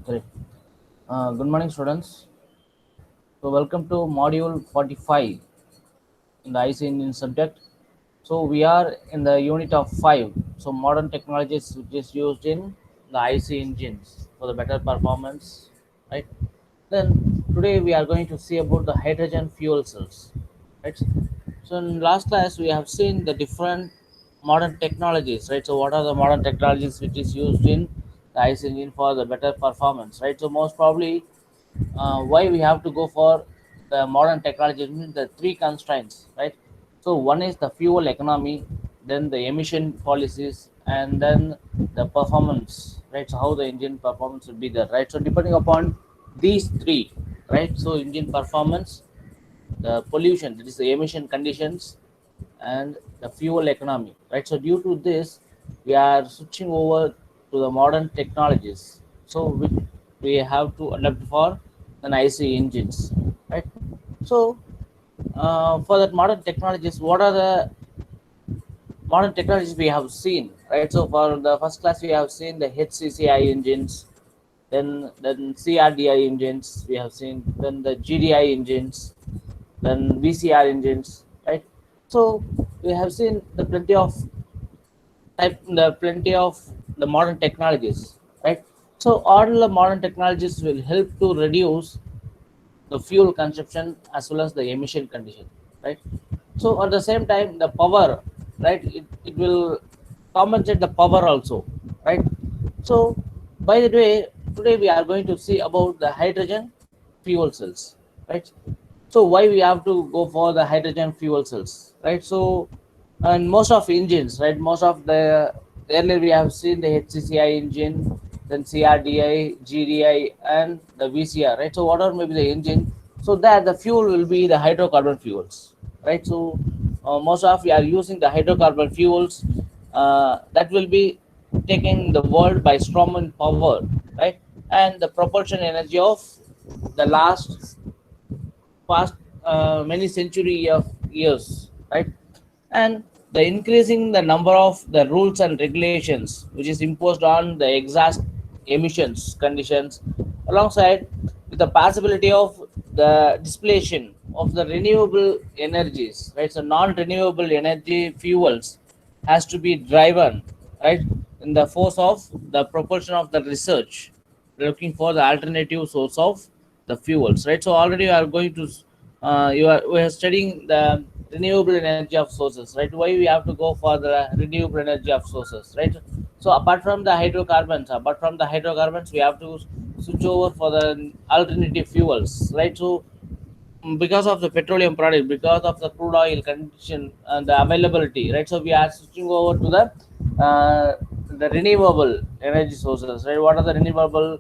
Correct. Good morning, students. So, welcome to module 45 in the IC engine subject. So, we are in the unit of 5. So, modern technologies which is used in the IC engines for the better performance, right? Then, today we are going to see about the hydrogen fuel cells, right? So, in last class, we have seen the different modern technologies, right? So, what are the modern technologies which is used in the IC engine for the better performance, right? So, most probably why we have to go for the modern technology means the three constraints, right? So one is the fuel economy, then the emission policies, and then the performance, right? So how the engine performance will be there, right? So depending upon these three, right? So engine performance, the pollution, that is the emission conditions, and the fuel economy, right? So due to this, we are switching over to the modern technologies. So we have to adapt for an IC engines, right? So for that modern technologies, what are the modern technologies we have seen, right? So for the first class, we have seen the HCCI engines, then CRDI engines we have seen, then the GDI engines, then VCR engines, right? So we have seen the plenty of the modern technologies, right? So all the modern technologies will help to reduce the fuel consumption as well as the emission condition, right? So at the same time, the power, right? It will compensate the power also, right? So by the way, today we are going to see about the hydrogen fuel cells, right? So why we have to go for the hydrogen fuel cells, right? So and most of engines, right? Most of the earlier we have seen the HCCI engine, then CRDI, GDI, and the VCR, right? So whatever may be the engine, so that the fuel will be the hydrocarbon fuels, right? So most of we are using the hydrocarbon fuels that will be taking the world by storm in power, right? And the propulsion energy of the past many century of years, right? And the increasing the number of the rules and regulations which is imposed on the exhaust emissions conditions, alongside with the possibility of the depletion of the renewable energies, right? So non-renewable energy fuels has to be driven, right, in the force of the propulsion of the research, looking for the alternative source of the fuels, right? So already you are going to we are studying the renewable energy of sources, right? Why we have to go for the renewable energy of sources, right? So apart from the hydrocarbons, we have to switch over for the alternative fuels, right? So because of the petroleum product, because of the crude oil condition and the availability, right? So we are switching over to the renewable energy sources, right? What are the renewable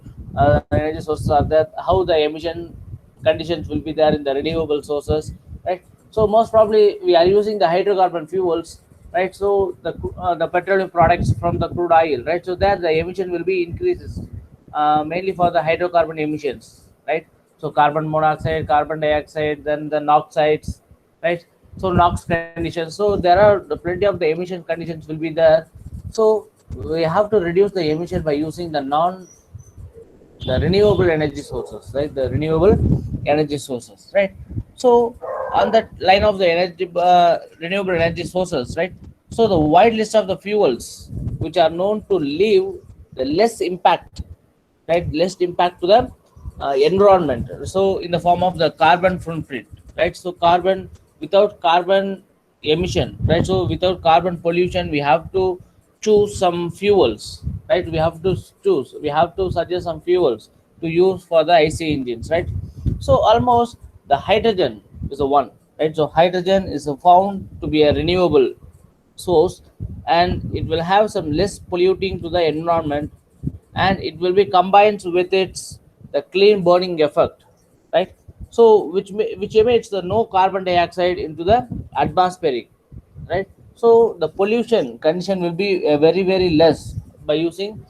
energy sources are that? How the emission conditions will be there in the renewable sources, right? So most probably we are using the hydrocarbon fuels, right? So the petroleum products from the crude oil, right? So there the emission will be increases mainly for the hydrocarbon emissions, right? So carbon monoxide, carbon dioxide, then the NOx sides, right? So NOx conditions. So there are plenty of the emission conditions will be there. So we have to reduce the emission by using the renewable energy sources, right? The renewable energy sources, right? So on that line of the energy renewable energy sources, right? So the wide list of the fuels which are known to leave the less impact, right? Less impact to the environment. So in the form of the carbon footprint, right? So carbon, without carbon emission, right? So without carbon pollution, we have to choose some fuels, right? We have to suggest some fuels to use for the IC engines, right? So almost the hydrogen is a one, right? So hydrogen is found to be a renewable source, and it will have some less polluting to the environment, and it will be combined with its the clean burning effect, right? So which emits the no carbon dioxide into the atmospheric, right? So the pollution condition will be very less by using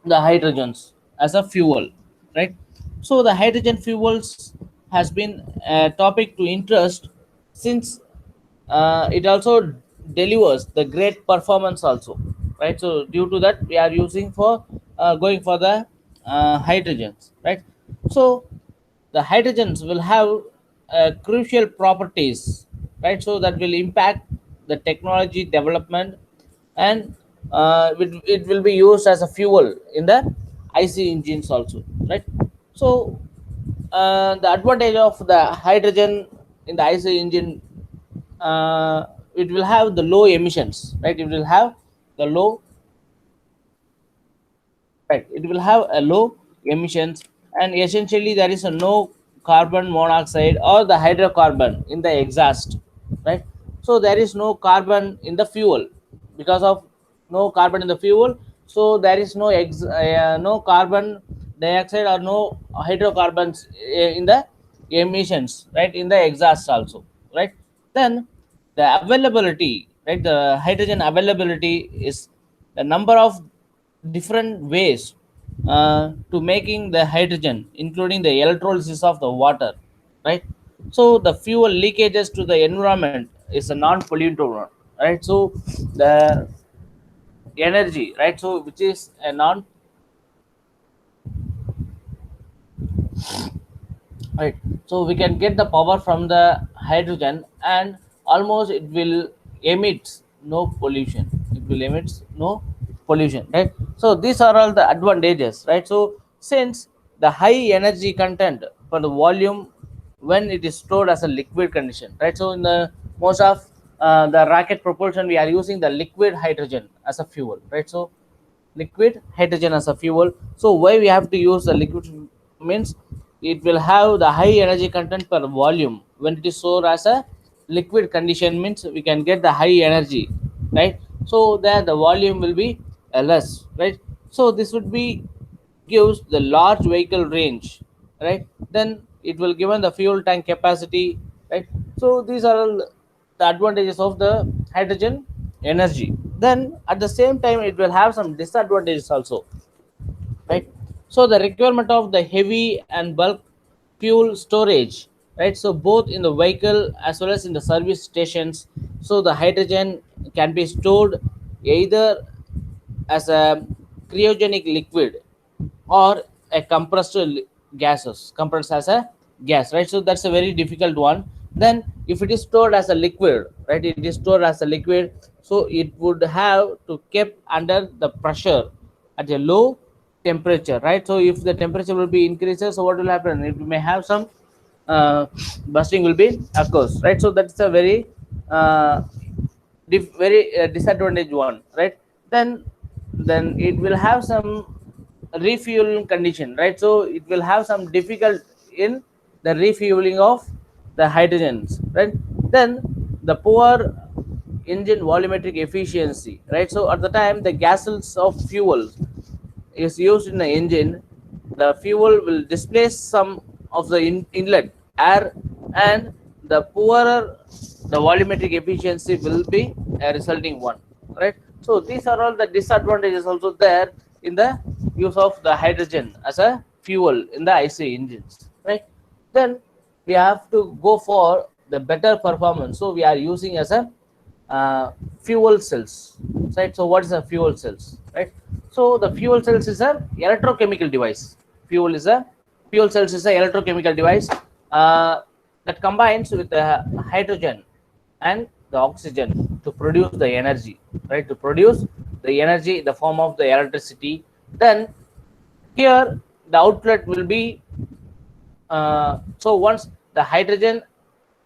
the hydrogens as a fuel, right? So the hydrogen fuels has been a topic to interest since it also delivers the great performance also, right? So due to that, we are using for going for the hydrogens, right? So the hydrogens will have crucial properties, right? So that will impact the technology development, and it will be used as a fuel in the IC engines also, right? So the advantage of the hydrogen in the IC engine, uh, it will have the low emissions, right? It will have the low, right, it will have a low emissions, and essentially there is a no carbon monoxide or the hydrocarbon in the exhaust, right? So there is no carbon in the fuel. Because of no carbon in the fuel, so there is no carbon dioxide or no hydrocarbons in the emissions, right, in the exhaust also, right? Then the availability, right, the hydrogen availability is the number of different ways to making the hydrogen, including the electrolysis of the water, right? So the fuel leakages to the environment is a non-pollutant one, right? So the energy, right, so which is a non, right, so we can get the power from the hydrogen, and almost it will emit no pollution, it will emit no pollution, right? So these are all the advantages, right? So since the high energy content for the volume when it is stored as a liquid condition, right? So in the most of the rocket propulsion, we are using the liquid hydrogen as a fuel, right? So liquid hydrogen as a fuel. So why we have to use the liquid means it will have the high energy content per volume when it is stored as a liquid condition, means we can get the high energy, right? So there the volume will be less, right? So this would be gives the large vehicle range, right? Then it will given the fuel tank capacity, right? So these are all the advantages of the hydrogen energy. Then at the same time it will have some disadvantages also, right? So the requirement of the heavy and bulk fuel storage, right? So both in the vehicle as well as in the service stations. So the hydrogen can be stored either as a cryogenic liquid or a gases, compressed as a gas, right? So that's a very difficult one. Then if it is stored as a liquid, right, it is stored as a liquid, so it would have to kept under the pressure at a low temperature, right? So if the temperature will be increases, so what will happen, it may have some bursting will be occurs, right? So that's a very very disadvantage one, right? Then it will have some refueling condition, right? So it will have some difficult in the refueling of the hydrogens, right? Then the poor engine volumetric efficiency, right? So at the time the gases of fuel is used in the engine, the fuel will displace some of the inlet air, and the poorer the volumetric efficiency will be a resulting one, right? So these are all the disadvantages also there in the use of the hydrogen as a fuel in the IC engines, right? Then we have to go for the better performance, so we are using as a fuel cells, right? So what is a fuel cells, right? So the fuel cells is a electrochemical device. Fuel cells is a electrochemical device that combines with the hydrogen and the oxygen to produce the energy, right? To produce the energy in the form of the electricity. Then here the outlet will be so once the hydrogen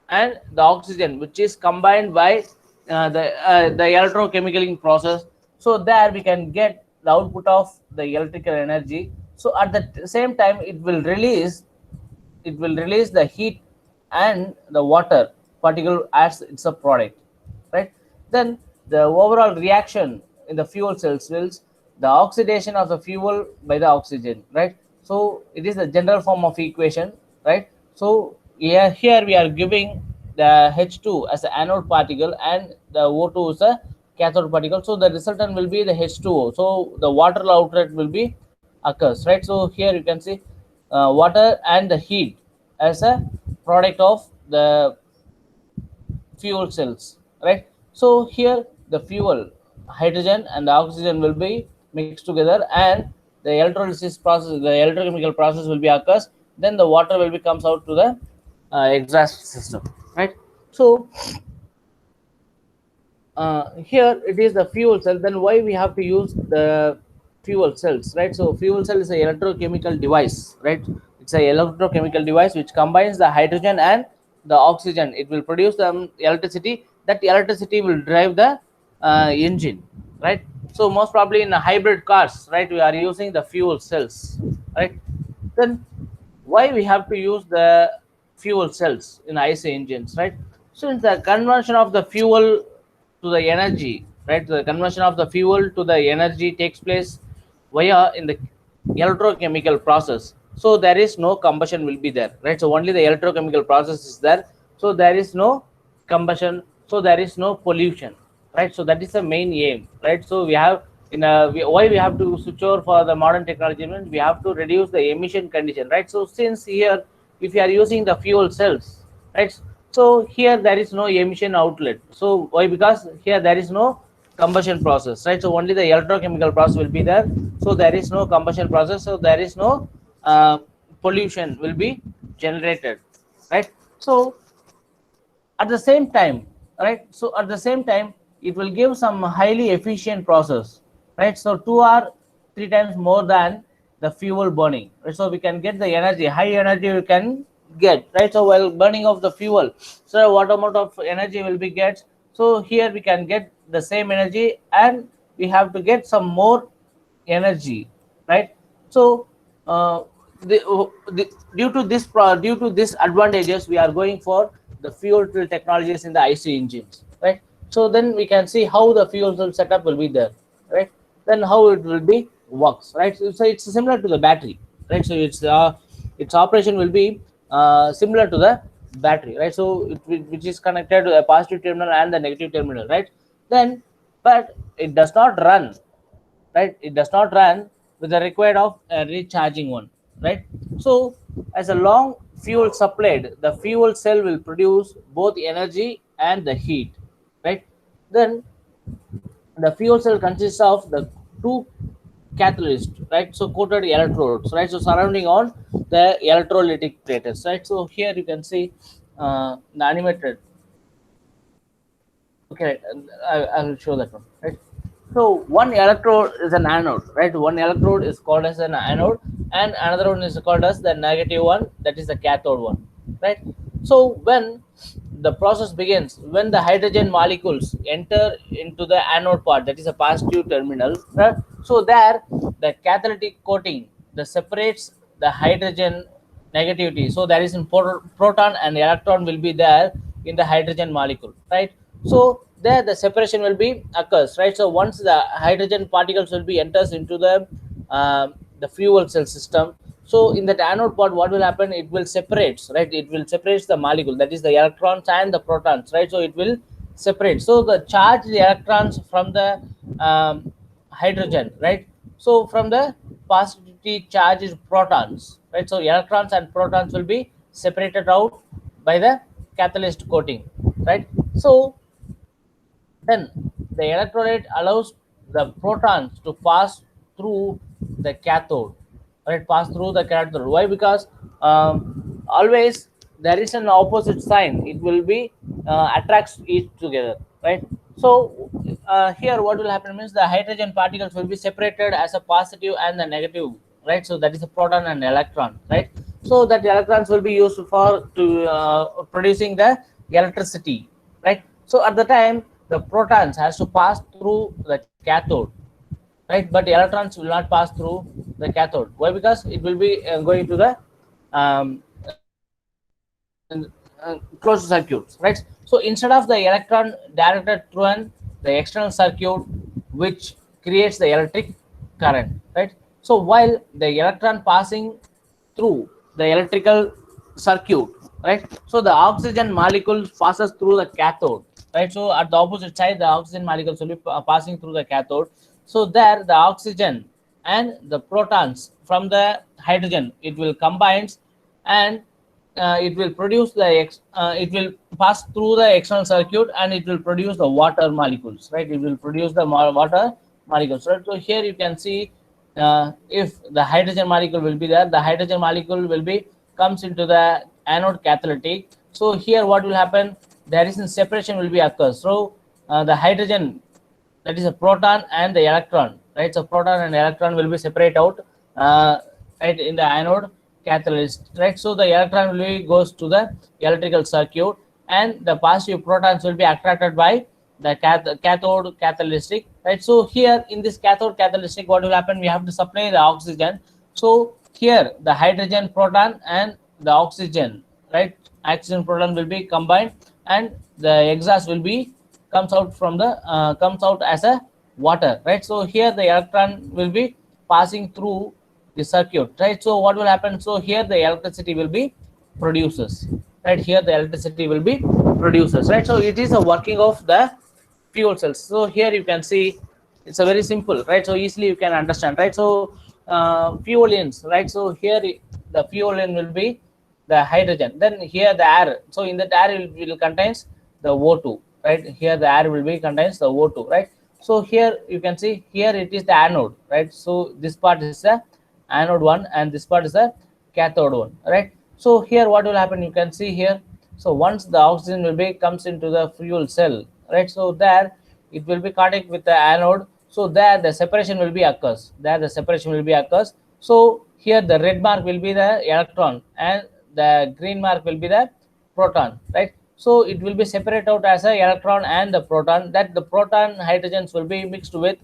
and the oxygen which is combined by the electrochemical process, so there we can get the output of the electrical energy. So at the same time it will release the heat and the water particle as it's a product, right? Then the overall reaction in the fuel cells will the oxidation of the fuel by the oxygen, right? So it is the general form of equation, right? So here we are giving the H2 as an anode particle and the O2 is a cathode particle, so the resultant will be the H2O, so the water outlet will be occurs, right? So here you can see water and the heat as a product of the fuel cells, right? So here the fuel hydrogen and the oxygen will be mixed together, and the the electrolysis process, the electrochemical process will be occurs, then the water will be comes out to the exhaust system, right? So here it is the fuel cell. Then why we have to use the fuel cells, right? So fuel cell is a electrochemical device, right? It's a electrochemical device which combines the hydrogen and the oxygen. It will produce the electricity. That electricity will drive the engine, right? So most probably in hybrid cars, right, we are using the fuel cells, right? Then why we have to use the fuel cells in IC engines, right? Since the conversion of the fuel to the energy, right? The conversion of the fuel to the energy takes place via in the electrochemical process. So there is no combustion will be there, right? So only the electrochemical process is there. So there is no combustion. So there is no pollution, right? So that is the main aim, right? So we have why we have to switch over for the modern technology means we have to reduce the emission condition, right? So since here if you are using the fuel cells, right, so here there is no emission outlet. So why? Because here there is no combustion process, right? So only the electrochemical process will be there. So there is no combustion process. So there is no pollution will be generated, right? So at the same time, right, so at the same time it will give some highly efficient process, right? So 2 or 3 times more than the fuel burning, right? So we can get the energy, high energy we can get, right? So while burning of the fuel, so what amount of energy will be get? So here we can get the same energy and we have to get some more energy, right? So due to this advantages, we are going for the fuel cell technologies in the IC engines, right? So then we can see how the fuel cell setup will be there, right? Then how it will be works, right? So it's similar to the battery, right? So its operation will be similar to the battery, right? So which is connected to a positive terminal and the negative terminal, right? Then but it does not run, right? It does not run with the required of a recharging one, right? So as a long fuel supplied, the fuel cell will produce both energy and the heat, right? Then the fuel cell consists of the two catalysts, right? So coated electrodes, right? So surrounding on the electrolytic plates, right? So here you can see the animated. Okay, I will show that one, right? So one electrode is an anode, right? One electrode is called as an anode, and another one is called as the negative one, that is the cathode one, right? So when the process begins, when the hydrogen molecules enter into the anode part, that is a positive terminal, right? So there the catalytic coating that separates the hydrogen negativity. So there is in proton and electron will be there in the hydrogen molecule, right? So there the separation will be occurs, right? So once the hydrogen particles will be enters into the fuel cell system, so in that anode part what will happen, it will separates, right? It will separates the molecule, that is the electrons and the protons, right? So it will separate, so the charged electrons from the hydrogen, right? So from the positively charged protons, right? So electrons and protons will be separated out by the catalyst coating, right? So then the electrolyte allows the protons to pass through the cathode, right? Pass through the cathode. Why? Because always there is an opposite sign. It will be attracts each together, right? So here what will happen means the hydrogen particles will be separated as a positive and the negative, right? So that is a proton and electron, right? So that electrons will be used for to producing the electricity, right? So at the time the protons has to pass through the cathode, right? But electrons will not pass through the cathode. Why? Because it will be going to the um, closed circuits, right? So instead of the electron directed through the external circuit, which creates the electric current, right? So while the electron passing through the electrical circuit, right? So the oxygen molecule passes through the cathode, right? So at the opposite side, the oxygen molecules will be passing through the cathode. So there, the oxygen and the protons from the hydrogen, it will combines and it will produce it will pass through the external circuit and it will produce the water molecules, right? It will produce the water molecules, right? So here you can see if the hydrogen molecule will be there, the hydrogen molecule will be comes into the anode catalytic. So here what will happen, there is a separation will be occurs. So the hydrogen, that is a proton and the electron, right? So proton and electron will be separate out right in the anode catalyst, right? So the electron will be goes to the electrical circuit, and the positive protons will be attracted by the cathode catalytic, right? So here in this cathode catalytic, what will happen, we have to supply the oxygen. So here the hydrogen proton and the oxygen, right, oxygen proton will be combined, and the exhaust will be comes out from the comes out as a water, right? So here the electron will be passing through the circuit, right? So what will happen, so here the electricity will be produces, right? Here the electricity will be produces, right? So it is a working of the fuel cells. So here you can see it's a very simple, right? So easily you can understand, right? So fuel ins, right? So here the fuel in will be the hydrogen, then here the air. So in that air will contains the O2, right? Here the air will be contains the O2, right? So here you can see here it is the anode, right? So this part is the anode one, and this part is the cathode one, right? So here what will happen, you can see here. So once the oxygen will be comes into the fuel cell, right? So there it will be contact with the anode. So there the separation will be occurs. There the separation will be occurs. So here the red mark will be the electron, and the green mark will be the proton, right? So it will be separate out as a electron and the proton, that the proton hydrogens will be mixed with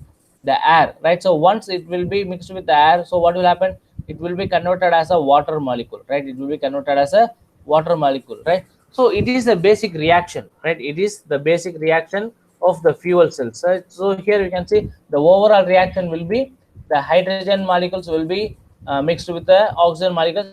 the air, right? So once it will be mixed with the air, so what will happen, it will be converted as a water molecule, right? It will be converted as a water molecule, right? So it is a basic reaction, right? It is the basic reaction of the fuel cells, right? So here you can see the overall reaction will be the hydrogen molecules will be mixed with the oxygen molecules,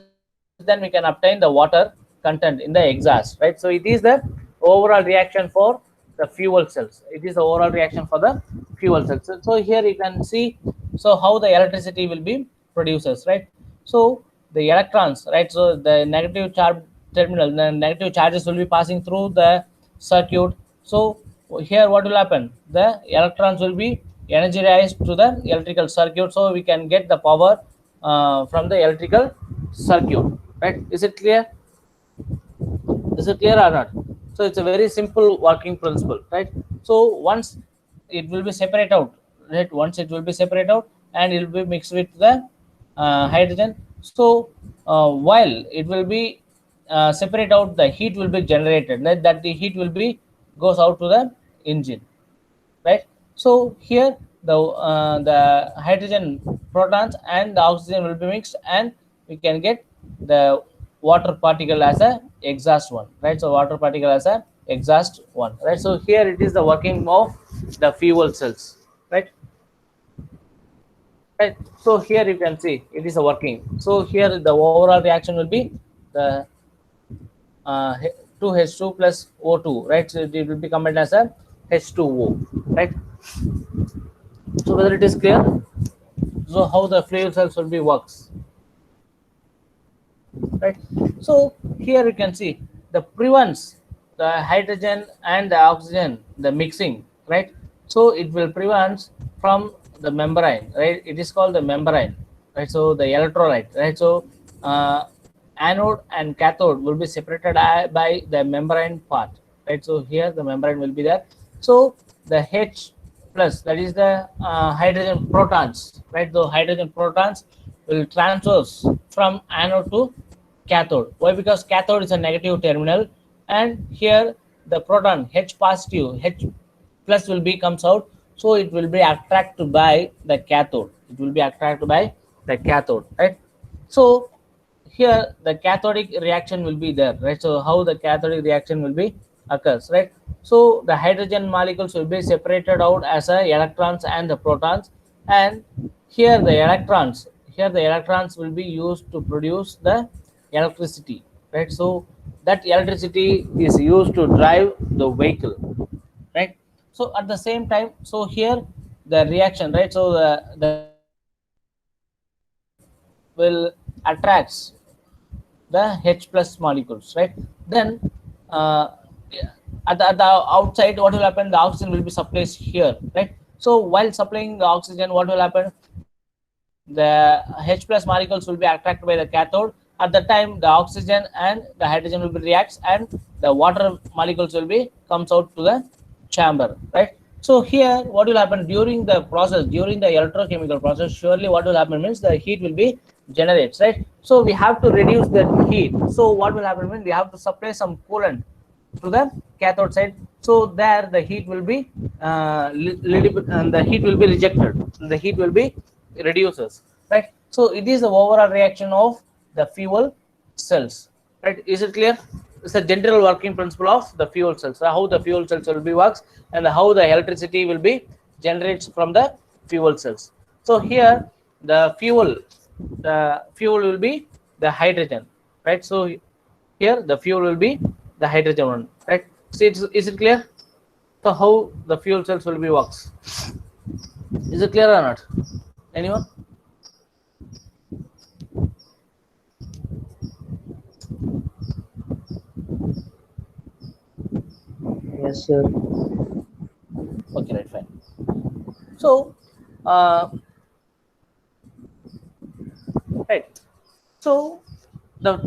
then we can obtain the water content in the exhaust, right? So it is the overall reaction for the fuel cells. It is the overall reaction for the fuel cells. So here you can see, so how the electricity will be produces, right? So the electrons, right? So the negative charge terminal, the negative charges will be passing through the circuit. So here what will happen, the electrons will be energized to the electrical circuit, so we can get the power from the electrical circuit, right? Is it clear? Is it clear or not? So it's a very simple working principle, right? So once it will be separate out, right? Once it will be separate out, and it will be mixed with the hydrogen. So while it will be separate out, the heat will be generated, right? That the heat will be goes out to the engine, right? So here the hydrogen protons and the oxygen will be mixed, and we can get the water particle as a exhaust one, right? So water particle as a exhaust one, right? So here it is the working of the fuel cells, right? Right. So here you can see it is a working. So here the overall reaction will be the 2H2 plus O2, right? So it will be combined as a H2O, right? So whether it is clear, so how the fuel cells will be works, right? So here you can see the prevents the hydrogen and the oxygen the mixing, right? So it will prevent from the membrane, right? It is called the membrane, right? So the electrolyte, right? So anode and cathode will be separated by the membrane part, right? So here the membrane will be there. So the H plus, that is the hydrogen protons, right? The hydrogen protons will transfer from anode to cathode. Why? Because cathode is a negative terminal, and here the proton H positive, H plus will be comes out, so it will be attracted by the cathode. It will be attracted by the cathode, right? So here the cathodic reaction will be there, right? So how the cathodic reaction will be occurs, right? So the hydrogen molecules will be separated out as a electrons and the protons, and here the electrons will be used to produce the electricity, right? So that electricity is used to drive the vehicle, right? So at the same time, so here the reaction, right? So the will attracts the H plus molecules, right? Then at the outside, what will happen, the oxygen will be supplied here, right? So while supplying the oxygen, what will happen, the H plus molecules will be attracted by the cathode. At the time, the oxygen and the hydrogen will be reacts, and the water molecules will be comes out to the chamber, right? So here, what will happen during the process, during the electrochemical process? Surely, what will happen means the heat will be generates, right? So we have to reduce the heat. So what will happen means we have to supply some coolant to the cathode side. So there the heat will be little bit, and the heat will be rejected. The heat will be reduces, right? So it is the overall reaction of the fuel cells, right? Is it clear? It's a general working principle of the fuel cells. So how the fuel cells will be works, and how the electricity will be generates from the fuel cells. So here the fuel will be the hydrogen, right? So here the fuel will be the hydrogen one, right? So is it clear? So how the fuel cells will be works? Is it clear or not? Anyone? Yes, sir. Okay, right, fine. So uh, right. So the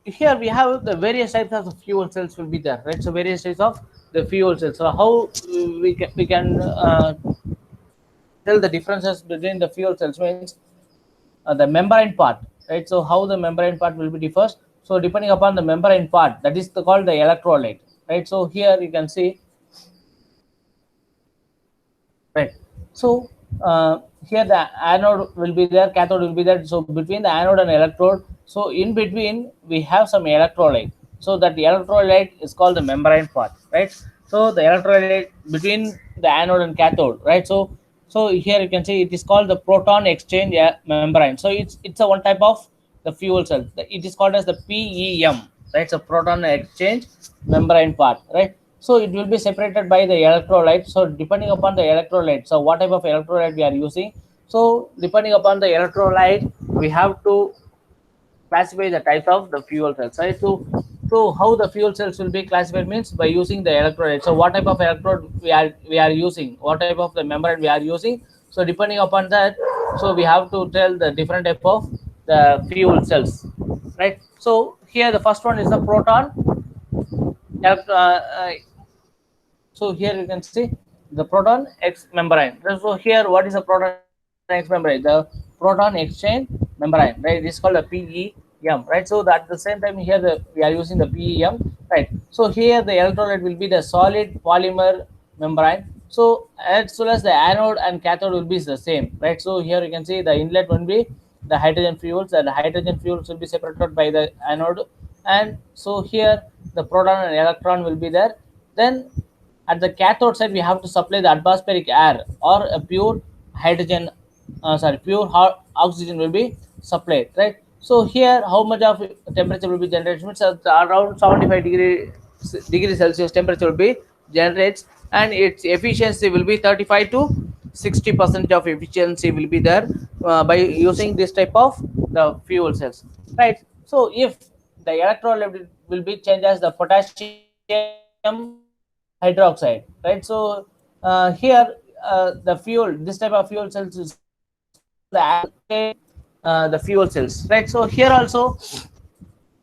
here we have the various types of the fuel cells will be there, right? So various types of the fuel cells. So how we can tell the differences between the fuel cells means the membrane part, right? So how the membrane part will be differs. So depending upon the membrane part, that is called the electrolyte, right? So here you can see, right? So here the anode will be there, cathode will be there. So between the anode and electrode, so in between we have some electrolyte. So that the electrolyte is called the membrane part, right? So the electrolyte between the anode and cathode, right? So here you can see it is called the proton exchange membrane. So it's a one type of the fuel cell. It is called as the PEM, right? So proton exchange membrane part, right? So it will be separated by the electrolyte. So depending upon the electrolyte, so what type of electrolyte we are using, so depending upon the electrolyte we have to classify the types of the fuel cells, right? So how the fuel cells will be classified means by using the electrolyte. So what type of electrode we are using, what type of the membrane we are using. So depending upon that, so we have to tell the different type of the fuel cells, right? So here the first one is the proton so here you can see the proton X membrane. So here what is the proton X membrane? The proton exchange membrane, right? It is called a PEM, right? So that at the same time here we are using the PEM, right? So here the electrolyte will be the solid polymer membrane. So as well as the anode and cathode will be the same, right? So here you can see the inlet will be the hydrogen fuels, and the hydrogen fuels will be separated by the anode, and so here the proton and electron will be there. Then at the cathode side we have to supply the atmospheric air or a pure hydrogen, pure oxygen will be supplied, right? So here how much of temperature will be generated means around 75 degrees Celsius temperature will be generates, and its efficiency will be 35 to 60% of efficiency will be there by using this type of the fuel cells, right? So if the electrolyte will be changed as the potassium hydroxide, right? So here the fuel, this type of fuel cells is called the fuel cells, right? So here also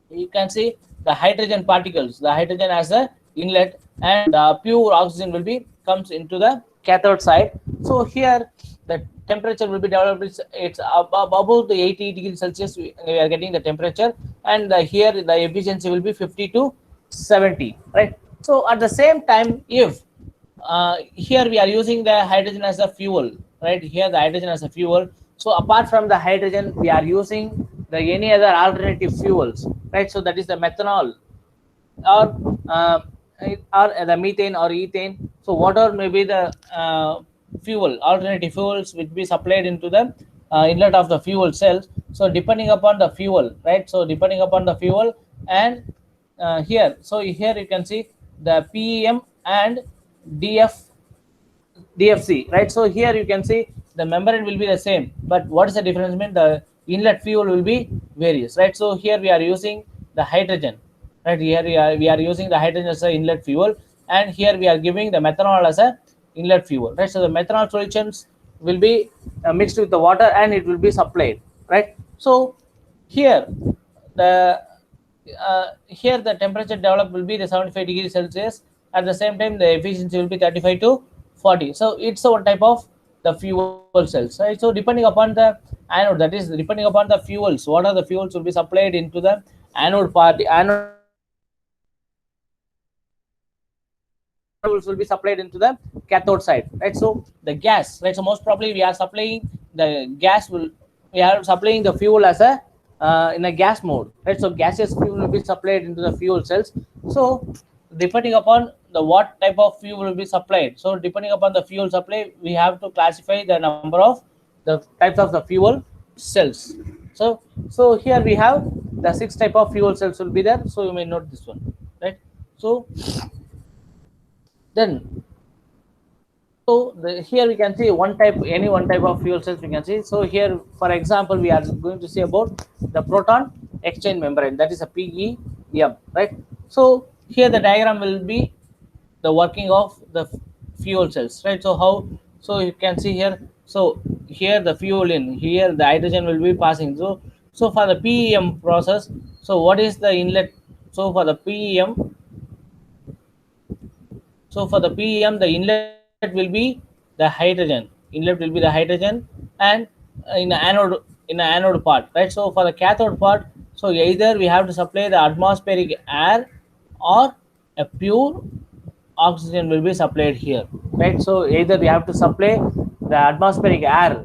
you can see the hydrogen particles, the hydrogen as a inlet, and the pure oxygen will be comes into the cathode side. So here the temperature will be developed, it's above the 80 degrees Celsius we are getting the temperature, and here the efficiency will be 50 to 70, right? So at the same time, if here we are using the hydrogen as a fuel, right? Here the hydrogen as a fuel. So apart from the hydrogen we are using the any other alternative fuels, right? So that is the methanol, or the methane or ethane. So whatever may be the fuel, alternative fuels which be supplied into the inlet of the fuel cells. So depending upon the fuel, right? So depending upon the fuel, and here, so here you can see the PEM and DF DFC, right? So here you can see the membrane will be the same, but what is the difference? Mean the inlet fuel will be various, right? So here we are using the hydrogen, right? Here we are using the hydrogen as a inlet fuel, and here we are giving the methanol as a inlet fuel, right? So the methanol solutions will be mixed with the water and it will be supplied, right? So here the here the temperature developed will be the 75 degrees Celsius. At the same time, the efficiency will be 35 to 40. So it's a one type of the fuel cells, right? So depending upon the anode, that is depending upon the fuels, what are the fuels will be supplied into the anode part. The anode will be supplied into the cathode side, right? So the gas, right? So most probably we are supplying the gas will we are supplying the fuel as a in a gas mode, right? So gaseous fuel will be supplied into the fuel cells. So depending upon the what type of fuel will be supplied, so depending upon the fuel supply, we have to classify the number of the types of the fuel cells. So here we have the 6 type of fuel cells will be there, so you may note this one, right? So then here we can see one type, any one type of fuel cells we can see. So here, for example, we are going to see about the proton exchange membrane, that is a PEM, right? So here the diagram will be the working of the fuel cells, right? So how, so you can see here, so here the fuel in, here the hydrogen will be passing. So for the PEM process, so what is the inlet? So for the PEM, so for the PEM, the inlet will be the hydrogen. Inlet will be the hydrogen, and in the anode part, right? So for the cathode part, so either we have to supply the atmospheric air or a pure oxygen will be supplied here, right? So either we have to supply the atmospheric air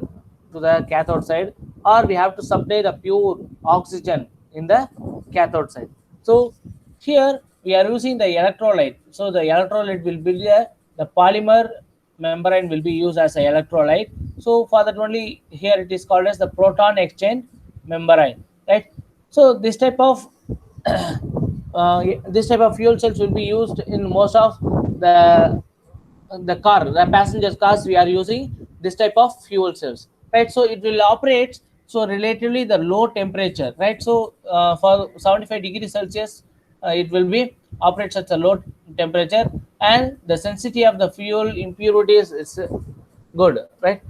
to the cathode side, or we have to supply the pure oxygen in the cathode side. So here we are using the electrolyte. So the electrolyte will be the polymer membrane will be used as an electrolyte. So for that only, here it is called as the proton exchange membrane, right? So this type of fuel cells will be used in most of the the passenger cars. We are using this type of fuel cells, right? So it will operate so relatively the low temperature, right? So for 75 degrees Celsius, it will be operates at a low temperature, and the sensitivity of the fuel impurities is good, right?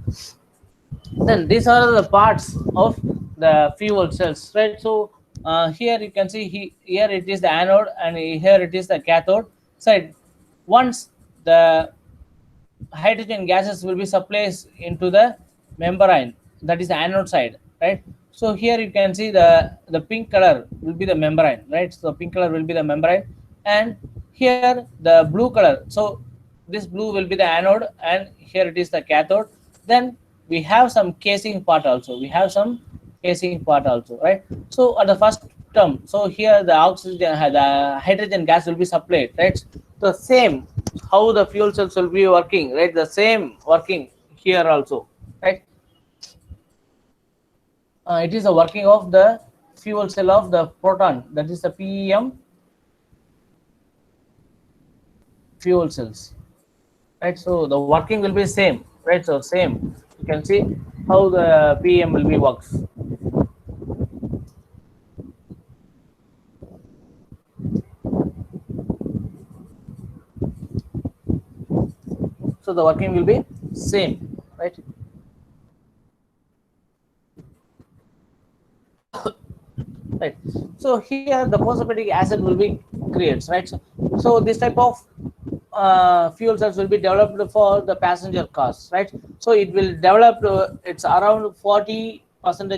Then these are the parts of the fuel cells, right? So here you can see here it is the anode and here it is the cathode side. Once the hydrogen gases will be supplied into the membrane, that is the anode side, right? So here you can see the pink color will be the membrane, right? So pink color will be the membrane, and here the blue color, so this blue will be the anode and here it is the cathode. Then we have some casing part also, right? So at the first term, so here the oxygen, the hydrogen gas will be supplied, right? The same how the fuel cells will be working, right? The same working here also, right? It is the working of the fuel cell of the proton, that is the PEM fuel cells, right? So the working will be same, right? So same, you can see how the PEM will be works. So the working will be same, right? Right. So here the phosphatic acid will be creates, right? So this type of fuel cells will be developed for the passenger cars, right? So it will develop. It's around 40%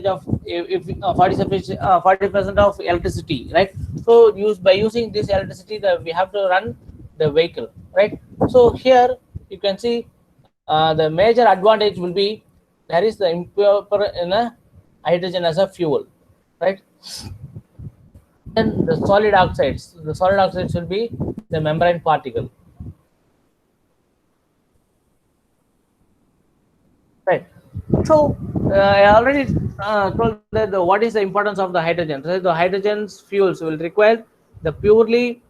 of if 40% of electricity, right? So using this electricity, we have to run the vehicle, right? So here you can see the major advantage will be there is the impure in a hydrogen as a fuel, right? Then the solid oxides will be the membrane particle, right? So I already told that what is the importance of the hydrogen. So the hydrogen's fuels will require the purely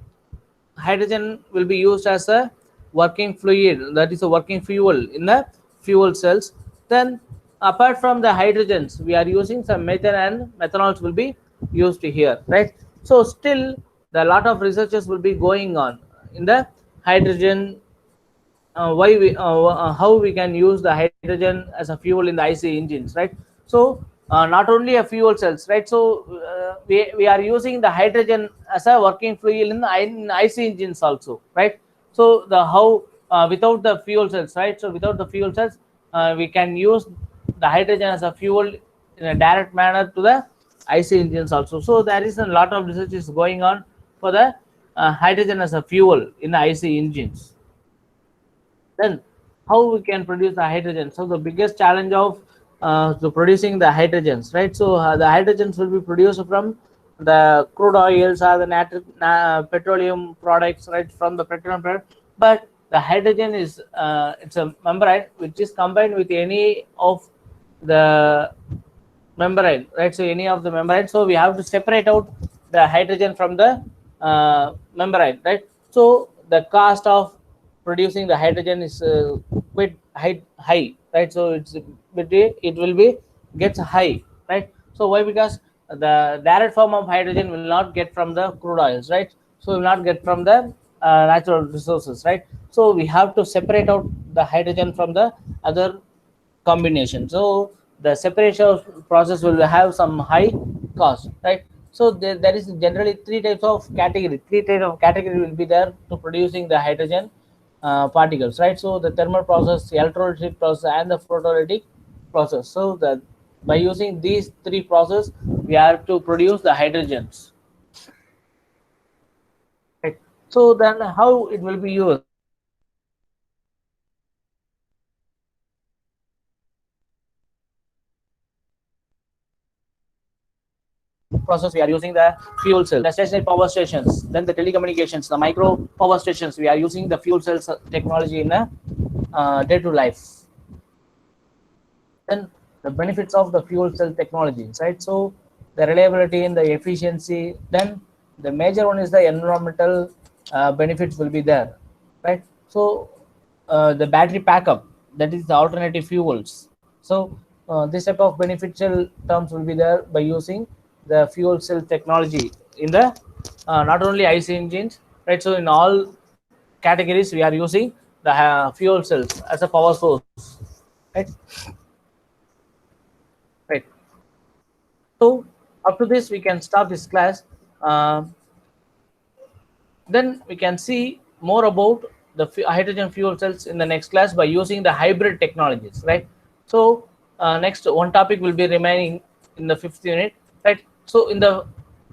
hydrogen will be used as a working fluid, that is a working fuel in the fuel cells. Then apart from the hydrogens, we are using some methane and methanols will be used here, right? So still the lot of researches will be going on in the hydrogen how we can use the hydrogen as a fuel in the IC engines, right? So not only a fuel cells, right? So we are using the hydrogen as a working fuel in the IC engines also, right? So the how without the fuel cells, right? So without the fuel cells, we can use the hydrogen as a fuel in a direct manner to the IC engines also. So there is a lot of research is going on for the hydrogen as a fuel in the IC engines. Then how we can produce the hydrogen? So the biggest challenge of to producing the hydrogens, right? So the hydrogens will be produced from the crude oils or the petroleum products, right? From the petroleum product. But the hydrogen is it's a membrane which is combined with any of the membrane, right? So any of the membrane, so we have to separate out the hydrogen from the membrane, right? So the cost of producing the hydrogen is quite high, right? So it will be gets high, right? So why? Because the direct form of hydrogen will not get from the crude oils, right? So will not get from the natural resources, right? So we have to separate out the hydrogen from the other combination. So the separation process will have some high cost, right? So there is generally three types of category will be there to producing the hydrogen particles, right? So the thermal process, the electrolytic process, and the photolytic process. So the by using these three process, we have to produce the hydrogens, right? So then how it will be used? Process, we are using the fuel cell, the stationary power stations, then the telecommunications, the micro power stations, we are using the fuel cells technology in a day-to life. Then the benefits of the fuel cell technologies, right? So the reliability and the efficiency, then the major one is the environmental benefits will be there, right? So the battery backup, that is the alternative fuels. So this type of beneficial terms will be there by using the fuel cell technology in the not only IC engines, right? So in all categories we are using the fuel cells as a power source, right? Right. So up to this we can stop this class. Uh, then we can see more about the hydrogen fuel cells in the next class by using the hybrid technologies, right? So next one topic will be remaining in the fifth unit, right? So in the